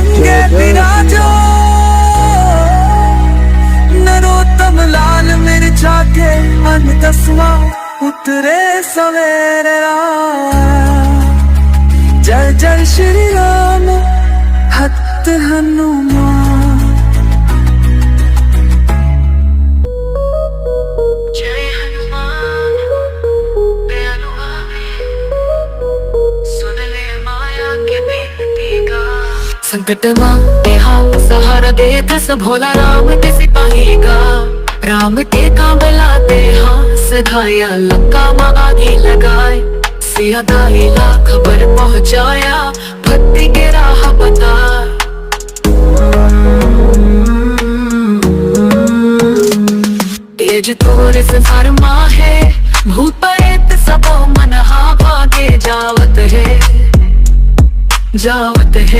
रंगे विराजो, नरोत्तम लाल मिर्चा के मन 10वां उतरे सवेरे। जय जय श्री राम भक्त हनुमान। जय हनुमान दयालु आवे, सुन ले माया के बिनती गा। संकट में हाउ सहारा दे दस भोला राम के सिपाही गा। राम के काम लाते हाँ सिधाया, लंका में आगे लगाए। सिया दाहिला खबर पहुंचाया, भक्ति के राह बता। तेज तोरे संसार माँ है, भूत प्रेत सबो मन हा भागे जावत है, जावत है।